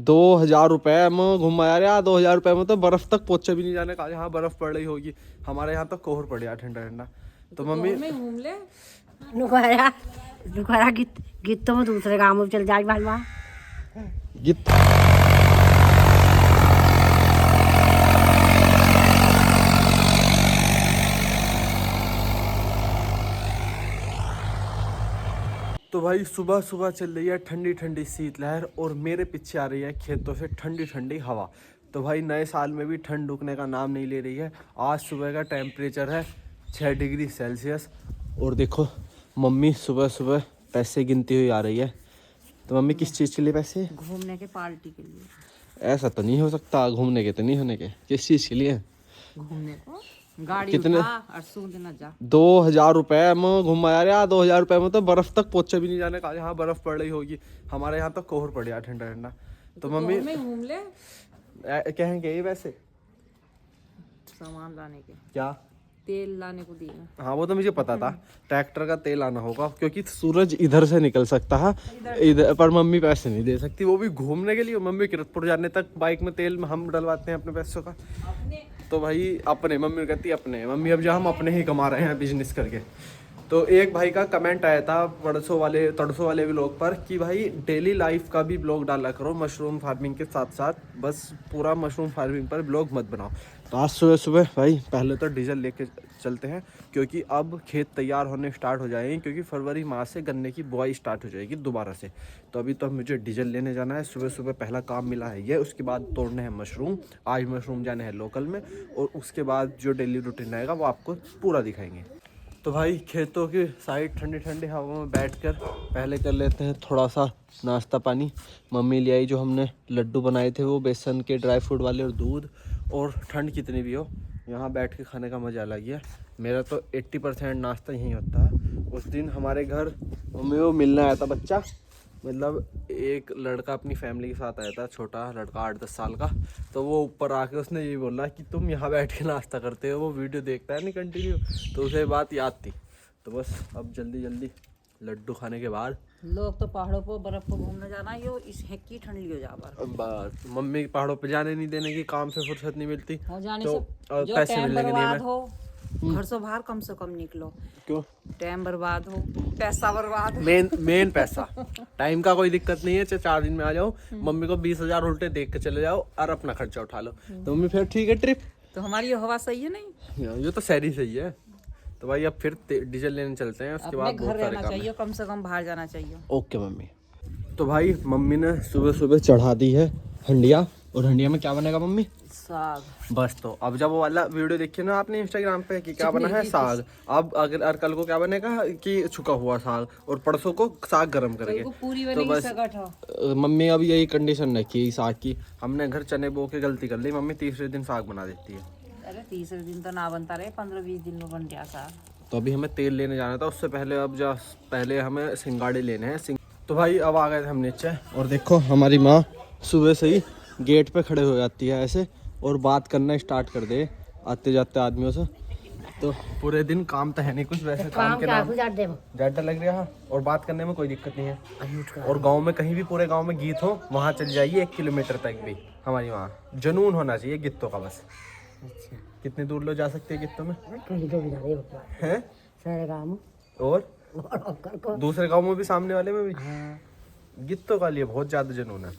2,000 रुपए में घुमाया यार। 2,000 रुपए में तो बर्फ तक पहुंचे भी नहीं जाने का। यहाँ बर्फ पड़ रही होगी, हमारे यहाँ तो कोहर पड़ गया ठंडा ठंडा। तो मम्मी घूम ले नुकारा गीत तो मैं दूसरे गाँव में चल जाए भाई वहाँ गीत। तो भाई सुबह सुबह चल रही है ठंडी ठंडी शीतलहर और मेरे पीछे आ रही है खेतों से ठंडी ठंडी हवा। तो भाई नए साल में भी ठंड रुकने का नाम नहीं ले रही है। आज सुबह का टेम्परेचर है 6 डिग्री सेल्सियस। और देखो मम्मी सुबह सुबह पैसे गिनती हुई आ रही है। तो मम्मी किस चीज़ के लिए पैसे? घूमने के, पार्टी के लिए। ऐसा तो नहीं हो सकता, घूमने के तो नहीं होने के। किस चीज़ के लिए? घूमने को गाड़ी कितने? और सूद न जा। 2,000 रुपए में घुमाया यार। 2,000 रुपए में तो बर्फ तक पहुंचे भी नहीं जाने का। यहाँ बर्फ पड़ रही होगी, हमारे यहाँ तो कोहर पड़ गया ठंडा ठंडा। तो मम्मी घूम ले कहेंगे ये वैसे सामान लाने के, क्या तेल लाने को दिए। हाँ वो तो मुझे पता था, ट्रैक्टर का तेल आना होगा क्योंकि सूरज इधर से निकल सकता है इधर, पर मम्मी पैसे नहीं दे सकती, वो भी घूमने के लिए। मम्मी किरतपुर जाने तक बाइक में तेल हम डलवाते हैं अपने पैसों का। तो भाई अपने, मम्मी कहती अपने, मम्मी अब जहाँ हम अपने ही कमा रहे हैं बिजनेस करके। तो एक भाई का कमेंट आया था तड़सों वाले व्लॉग पर कि भाई डेली लाइफ का भी ब्लॉग डाला करो मशरूम फार्मिंग के साथ साथ, बस पूरा मशरूम फार्मिंग पर ब्लॉग मत बनाओ। तो आज सुबह सुबह भाई पहले तो डीजल लेके चलते हैं क्योंकि अब खेत तैयार होने स्टार्ट हो जाएंगे, क्योंकि फरवरी माह से गन्ने की बुआई स्टार्ट हो जाएगी दोबारा से। तो अभी तो मुझे डीजल लेने जाना है। सुबह सुबह पहला काम मिला है ये। उसके बाद तोड़ने हैं मशरूम। आज मशरूम जाने हैं लोकल में, और उसके बाद जो डेली रूटीन रहेगा वो आपको पूरा दिखाएंगे। तो भाई खेतों की साइड ठंडी ठंडी हवा में बैठकर पहले कर लेते हैं थोड़ा सा नाश्ता पानी। मम्मी ले आई जो हमने लड्डू बनाए थे, वो बेसन के ड्राई फ्रूट वाले, और दूध। और ठंड कितनी भी हो यहाँ बैठ के खाने का मज़ा अलग ही है। मेरा तो 80% नाश्ता यहीं होता है। उस दिन हमारे घर मम्मी को मिलने आया था बच्चा, मतलब एक लड़का अपनी फैमिली के साथ आया था, छोटा लड़का 8-10 साल का। तो वो ऊपर आके उसने यही बोला कि तुम यहाँ बैठ के नाश्ता करते हो। वो वीडियो देखता है नहीं कंटिन्यू, तो उसे बात याद थी। तो बस अब जल्दी जल्दी लड्डू खाने के बाद लोग तो पहाड़ों पर बर्फ पर घूमने जाना, यो इस हेक्की ठंडी हो जा पर। बस मम्मी पहाड़ों पे जाने नहीं देने की, काम से फुर्सत नहीं मिलती हो जाने तो से जो पैसे टाइम मिलने के बर्बाद लिए हो, घर से बाहर कम से कम निकलो। क्यों? टाइम बर्बाद हो, पैसा बर्बाद हो। मेन पैसा। टाइम का कोई दिक्कत नहीं है, चाहे 4 दिन में आ जाओ, मम्मी को 20,000 उल्टे देख के चले जाओ और अपना खर्चा उठा लो। तो मम्मी फिर ठीक है ट्रिप। तो हमारी ये हवा सही है नहीं? ये तो सैरी सही है। तो भाई अब फिर डीजल लेने चलते हैं, उसके बाद घर रहना चाहिए, कम से कम बाहर जाना चाहिए। Okay mummy. तो भाई मम्मी ने सुबह सुबह चढ़ा दी है हंडिया, और हंडिया में क्या बनेगा मम्मी? साग। बस तो अब जब वो वाला वीडियो देखिए ना आपने इंस्टाग्राम पे कि क्या बना है साग, अब अगर और कल को क्या बनेगा कि छुका हुआ साग, और परसों को साग गरम करके। पूरी तो बस मम्मी अब यही कंडीशन रखी है साग की। हमने घर चने बो के गलती कर ली, मम्मी तीसरे दिन साग बना देती है। अरे तीसरे दिन तो ना बनता रहे, 15-20 दिन में बन गया साग। तो अभी हमें तेल लेने जाना था, उससे पहले पहले हमें सिंगाड़े लेने हैं। तो भाई अब आ गए थे हम नीचे, और देखो हमारी माँ सुबह से ही गेट पे खड़े हो जाती है ऐसे, और बात करना स्टार्ट कर दे आते जाते आदमियों से। तो पूरे दिन काम तो है नहीं कुछ, वैसे काम के नाम ज़्यादा लग रहा है, और बात करने में कोई दिक्कत नहीं है। और गांव में कहीं भी, पूरे गांव में गीत हो, वहाँ चल जाइए 1 किलोमीटर तक भी। हमारी वहाँ जुनून होना चाहिए गीतों का बस। अच्छा, कितनी दूर लोग जा सकते हैं गीतों में? कहीं तो भी जा रहे हैं सारे गाँव और दूसरे गाँव में भी, सामने वाले में भी। हाँ। गीतों का लिए बहुत ज़्यादा जुनून है।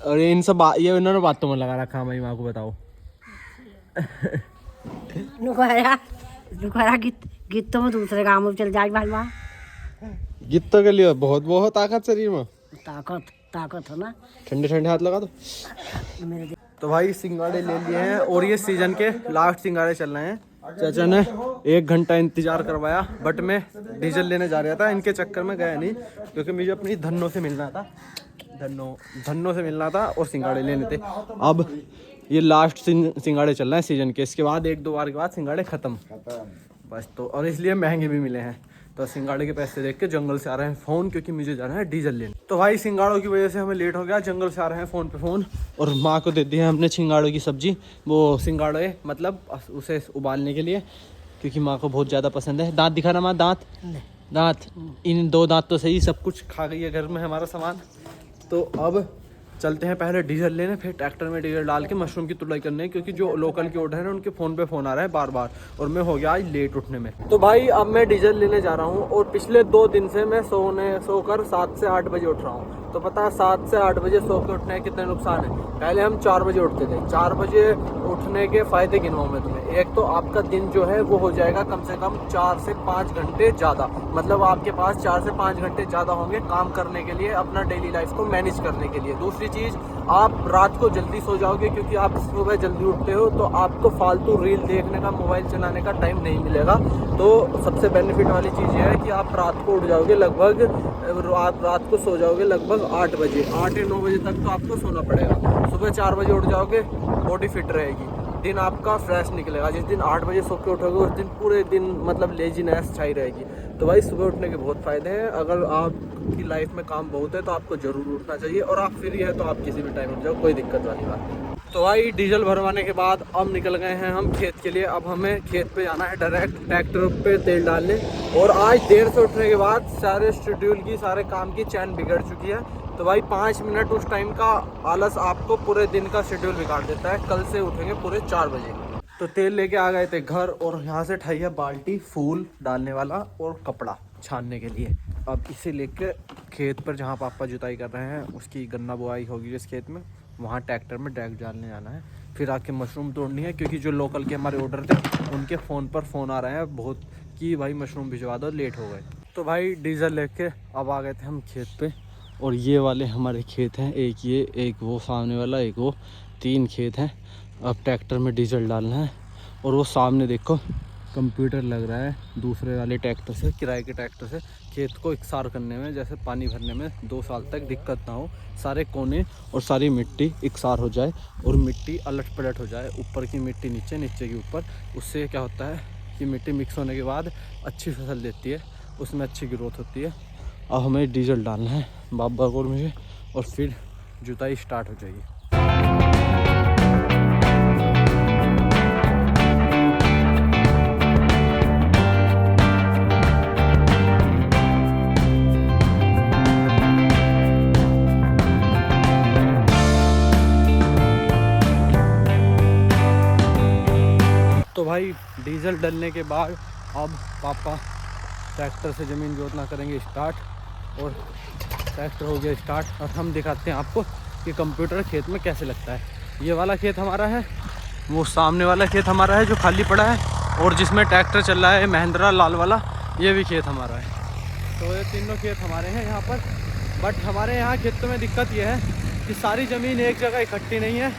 और इन सब ये इन्होंने बातों में लगा रखा हमारी माँ को, बताओ। नुकारा गीत तो मैं दूसरे गाँव में चल जाए भाई वहाँ। गीतों के लिए बहुत बहुत ताकत शरीर में, ताकत हो ना। ठंडे ठंडे हाथ लगा दो। तो भाई सिंगाड़े ले लिए हैं, और ये सीजन के लास्ट सिंगाड़े चल रहे हैं। चाचा ने 1 घंटा इंतजार करवाया, बट मैं डीजल लेने जा रहा था, इनके चक्कर में गया नहीं, क्योंकि मुझे अपनी धन्नों से मिलना था। धन्नों से मिलना था और सिंगाड़े लेने थे। अब ये लास्ट सिंगाड़े चल रहे हैं सीजन के, इसके बाद 1-2 बार के बाद सिंगाड़े खत्म बस। तो और इसलिए महंगे भी मिले हैं। तो सिंगाड़े के पैसे देख के जंगल से आ रहे हैं फ़ोन, क्योंकि मुझे जाना है डीजल लेने। तो भाई सिंगाड़ों की वजह से हमें लेट हो गया, जंगल से आ रहे हैं फ़ोन पे फ़ोन। और माँ को दे दी है हमने सिंगाड़ों की सब्जी, वो सिंगाड़े मतलब उसे उबालने के लिए, क्योंकि माँ को बहुत ज़्यादा पसंद है। दांत दिखाना माँ, दांत इन 2 दांत तो सही, सब कुछ खा गई है घर में हमारा सामान। तो अब चलते हैं पहले डीजल लेने, फिर ट्रैक्टर में डीजल डाल के मशरूम की तुड़ाई करने, क्योंकि जो लोकल के ऑर्डर है ना उनके फ़ोन पे फ़ोन आ रहा है बार बार, और मैं हो गया आज लेट उठने में। तो भाई अब मैं डीजल लेने जा रहा हूँ, और पिछले 2 दिन से मैं सोकर 7 से 8 बजे उठ रहा हूँ। तो पता है 7 से 8 बजे सो के उठने के कितने नुकसान है। पहले हम 4 बजे उठते थे। 4 बजे उठने के फ़ायदे गिनवाऊँ मैं तुम्हें। एक तो आपका दिन जो है वो हो जाएगा कम से कम 4 से 5 घंटे ज़्यादा, मतलब आपके पास 4 से 5 घंटे ज़्यादा होंगे काम करने के लिए, अपना डेली लाइफ को मैनेज करने के लिए। दूसरी चीज़, आप रात को जल्दी सो जाओगे, क्योंकि आप सुबह जल्दी उठते हो, तो आपको फालतू रील देखने का, मोबाइल चलाने का टाइम नहीं मिलेगा। तो सबसे बेनिफिट वाली चीज़ ये है कि आप रात को उठ जाओगे लगभग, आप रात को सो जाओगे लगभग 8 बजे, 8 या 9 बजे तक तो आपको सोना पड़ेगा। सुबह 4 बजे उठ जाओगे, बॉडी फिट रहेगी, दिन आपका फ्रेश निकलेगा। जिस दिन 8 बजे सो के उठोगे उस दिन पूरे दिन मतलब लेजीनेस छाई रहेगी। तो भाई सुबह उठने के बहुत फ़ायदे हैं। अगर आपकी लाइफ में काम बहुत है तो आपको ज़रूर उठना चाहिए, और आप फ्री है तो आप किसी भी टाइम उठ जाओ, कोई दिक्कत वाली बात नहीं। तो भाई डीजल भरवाने के बाद अब निकल गए हैं हम खेत के लिए। अब हमें खेत पे जाना है डायरेक्ट ट्रैक्टर पे तेल डालने। और आज देर से उठने के बाद सारे शेड्यूल की, सारे काम की चैन बिगड़ चुकी है। तो भाई 5 मिनट उस टाइम का आलस आपको पूरे दिन का शेड्यूल बिगाड़ देता है। कल से उठेंगे पूरे 4 बजे। तो तेल लेके आ गए थे घर, और यहाँ से उठाई है बाल्टी फूल डालने वाला और कपड़ा छानने के लिए। अब इसे लेके खेत पर, जहाँ पापा जुताई कर रहे हैं, उसकी गन्ना बुआई होगी जिस खेत में, वहाँ ट्रैक्टर में डायरेक्ट डालने जाना है। फिर आके मशरूम तोड़नी है, क्योंकि जो लोकल के हमारे ऑर्डर थे उनके फ़ोन पर फ़ोन आ रहे हैं बहुत कि भाई मशरूम भिजवा दो, लेट हो गए। तो भाई डीजल लेके अब आ गए थे हम खेत पे, और ये वाले हमारे खेत हैं, एक ये, एक वो सामने वाला, एक वो, 3 खेत हैं। अब ट्रैक्टर में डीजल डालना है। और वो सामने देखो कंप्यूटर लग रहा है दूसरे वाले ट्रैक्टर से, किराए के ट्रैक्टर से, खेत को इकसार करने में, जैसे पानी भरने में 2 साल तक दिक्कत ना हो, सारे कोने और सारी मिट्टी इकसार हो जाए, और मिट्टी अलट पलट हो जाए, ऊपर की मिट्टी नीचे, नीचे की ऊपर। उससे क्या होता है कि मिट्टी मिक्स होने के बाद अच्छी फसल देती है, उसमें अच्छी ग्रोथ होती है। अब हमें डीजल डालना है बाबा को मुझे, और फिर जुताई स्टार्ट हो जाएगी। तो भाई डीजल डलने के बाद अब पापा ट्रैक्टर से ज़मीन जोतना करेंगे स्टार्ट, और ट्रैक्टर हो गया स्टार्ट। और हम दिखाते हैं आपको कि कंप्यूटर खेत में कैसे लगता है। ये वाला खेत हमारा है, वो सामने वाला खेत हमारा है जो खाली पड़ा है, और जिसमें ट्रैक्टर चल रहा है महिंद्रा लाल वाला, ये भी खेत हमारा है। तो ये तीनों खेत हमारे हैं यहाँ पर। बट हमारे यहाँ खेतों में दिक्कत ये है कि सारी ज़मीन एक जगह इकट्ठी नहीं है,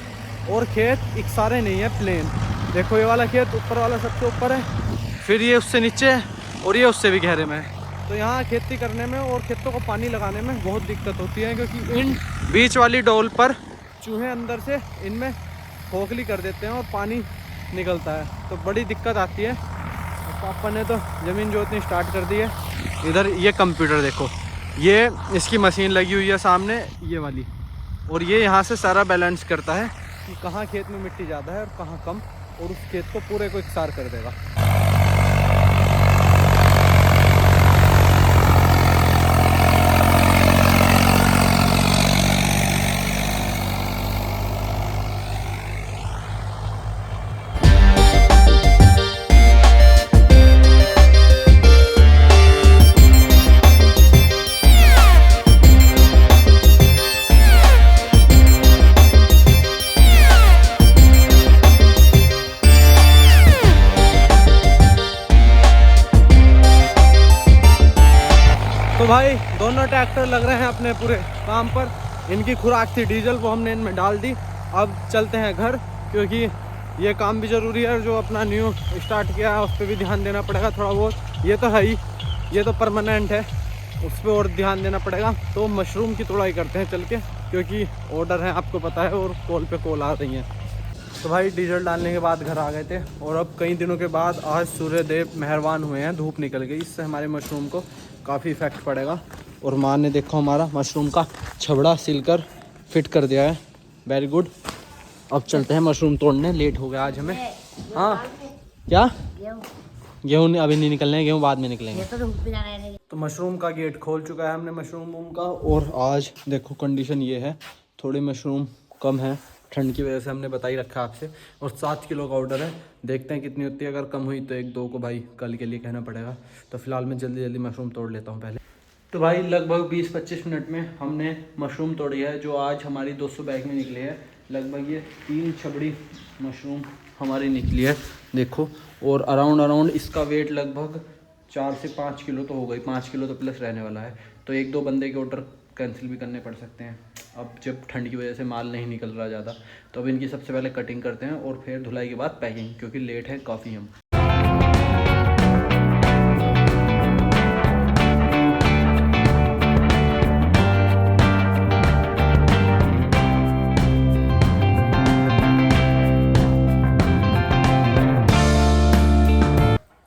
और खेत इकसारे नहीं है प्लेन। देखो ये वाला खेत ऊपर वाला सबसे ऊपर है, फिर ये उससे नीचे है, और ये उससे भी गहरे में है। तो यहाँ खेती करने में और खेतों को पानी लगाने में बहुत दिक्कत होती है, क्योंकि इन बीच वाली डोल पर चूहे अंदर से इनमें खोखली कर देते हैं और पानी निकलता है, तो बड़ी दिक्कत आती है। पापा ने तो ज़मीन जोतनी स्टार्ट कर दी है। इधर ये कंप्यूटर देखो, ये इसकी मशीन लगी हुई है सामने ये वाली, और ये यहाँ से सारा बैलेंस करता है कि कहाँ खेत में मिट्टी ज़्यादा है और कहाँ कम, और उस खेत को पूरे को इकसार कर देगा। तो भाई दोनों ट्रैक्टर लग रहे हैं अपने पूरे काम पर। इनकी खुराक थी डीजल, वो हमने इनमें डाल दी। अब चलते हैं घर, क्योंकि ये काम भी ज़रूरी है, जो अपना न्यू स्टार्ट किया है उस पर भी ध्यान देना पड़ेगा थोड़ा बहुत। ये तो है ही, ये तो परमानेंट है, उस पर और ध्यान देना पड़ेगा। तो मशरूम की तोड़ाई करते हैं चल के, क्योंकि ऑर्डर है आपको पता है, और कॉल पे कॉल आ रही हैं। तो भाई डीजल डालने के बाद घर आ गए थे, और अब कई दिनों के बाद आज सूर्यदेव मेहरबान हुए हैं, धूप निकल गई। इससे हमारे मशरूम को काफ़ी इफेक्ट पड़ेगा। और माँ ने देखो हमारा मशरूम का छबड़ा सिलकर फिट कर दिया है, वेरी गुड। अब चलते हैं मशरूम तोड़ने, लेट हो गया आज हमें। हाँ क्या गेहूँ अभी नहीं निकलने हैं, गेहूँ बाद में निकलेंगे। ये तो धूप पे जाना है। तो मशरूम का गेट खोल चुका है हमने मशरूम रूम का। और आज देखो कंडीशन ये है, थोड़ी मशरूम कम है, ठंड की वजह से हमने बता ही रखा है आपसे। और 7 किलो का ऑर्डर है, देखते हैं कितनी होती है। अगर कम हुई तो 1-2 को भाई कल के लिए कहना पड़ेगा। तो फिलहाल मैं जल्दी जल्दी मशरूम तोड़ लेता हूँ पहले। तो भाई लगभग 20-25 मिनट में हमने मशरूम तोड़ी है, जो आज हमारी 200 बैग में निकली है। लगभग ये 3 छबड़ी मशरूम हमारी निकली है, देखो। और अराउंड इसका वेट लगभग 4 से 5 किलो तो हो गई, 5 किलो तो प्लस रहने वाला है। तो 1-2 बंदे के ऑर्डर कैंसिल भी करने पड़ सकते हैं अब, जब ठंड की वजह से माल नहीं निकल रहा ज़्यादा। तो अब इनकी सबसे पहले कटिंग करते हैं और फिर धुलाई के बाद पैकिंग, क्योंकि लेट है काफ़ी हम।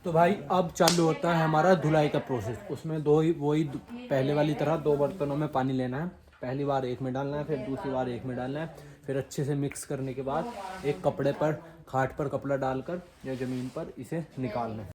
तो भाई अब चालू होता है हमारा धुलाई का प्रोसेस। उसमें वही पहले वाली तरह 2 बर्तनों में पानी लेना है। पहली बार एक में डालना है, फिर दूसरी बार एक में डालना है। फिर अच्छे से मिक्स करने के बाद एक कपड़े पर, खाट पर कपड़ा डालकर या ज़मीन पर इसे निकालना है।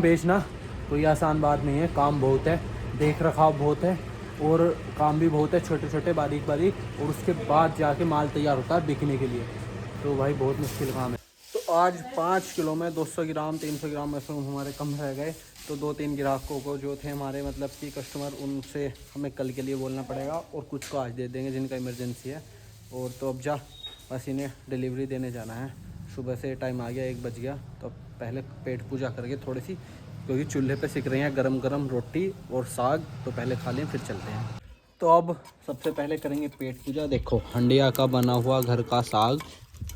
बेचना कोई आसान बात नहीं है, काम बहुत है, देख रखाव बहुत है और काम भी बहुत है, छोटे छोटे बारीक बारीक। और उसके बाद जाके माल तैयार होता है बिकने के लिए। तो भाई बहुत मुश्किल काम है। तो आज 5 किलो में 200 ग्राम 300 ग्राम मशरूम हमारे कम रह गए। तो 2-3 ग्राहकों को जो थे हमारे मतलब कि कस्टमर, उनसे हमें कल के लिए बोलना पड़ेगा और कुछ को आज दे देंगे जिनका इमरजेंसी है। और तो अब बस इन्हें डिलीवरी देने जाना है। सुबह से टाइम आ गया, 1 बज गया। तो पहले पेट पूजा करके थोड़ी सी, क्योंकि चूल्हे पे सिक रही हैं गरम गरम रोटी और साग, तो पहले खा लें फिर चलते हैं। तो अब सबसे पहले करेंगे पेट पूजा। देखो हंडिया का बना हुआ घर का साग,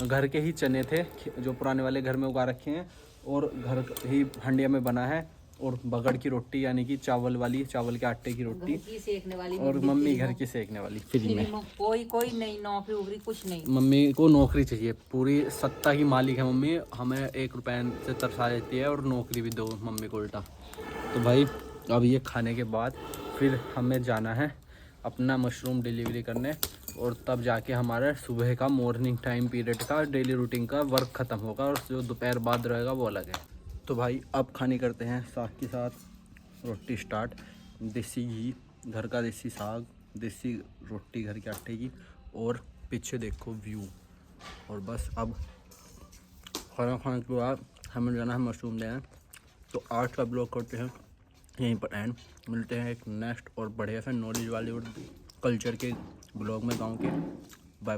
घर के ही चने थे जो पुराने वाले घर में उगा रखे हैं और घर ही हंडिया में बना है। और बगड़ की रोटी, यानी कि चावल वाली, चावल के आटे की रोटी, सेकने वाली, और मम्मी घर की सेकने वाली फ्री में। कोई नहीं, नौकरी वोकरी कुछ नहीं। मम्मी को नौकरी चाहिए, पूरी सत्ता की मालिक है मम्मी, हमें 1 रुपये से तरसा देती है और नौकरी भी दो मम्मी को उल्टा। तो भाई अब ये खाने के बाद फिर हमें जाना है अपना मशरूम डिलीवरी करने। और तब जाके हमारा सुबह का मॉर्निंग टाइम पीरियड का डेली रूटीन का वर्क ख़त्म होगा, और जो दोपहर बाद रहेगा वो अलग है। तो भाई अब खाने करते हैं साग के साथ रोटी स्टार्ट। देसी घी, घर का देसी साग, देसी रोटी घर के आटे की, और पीछे देखो व्यू। और बस अब खाना खाने के बाद हमें जाना है मशरूम लेने। तो आज का ब्लॉग करते हैं यहीं पर एंड। मिलते हैं एक नेक्स्ट और बढ़िया सा नॉलेज वाले और कल्चर के ब्लॉग में गाँव के। Bye bye.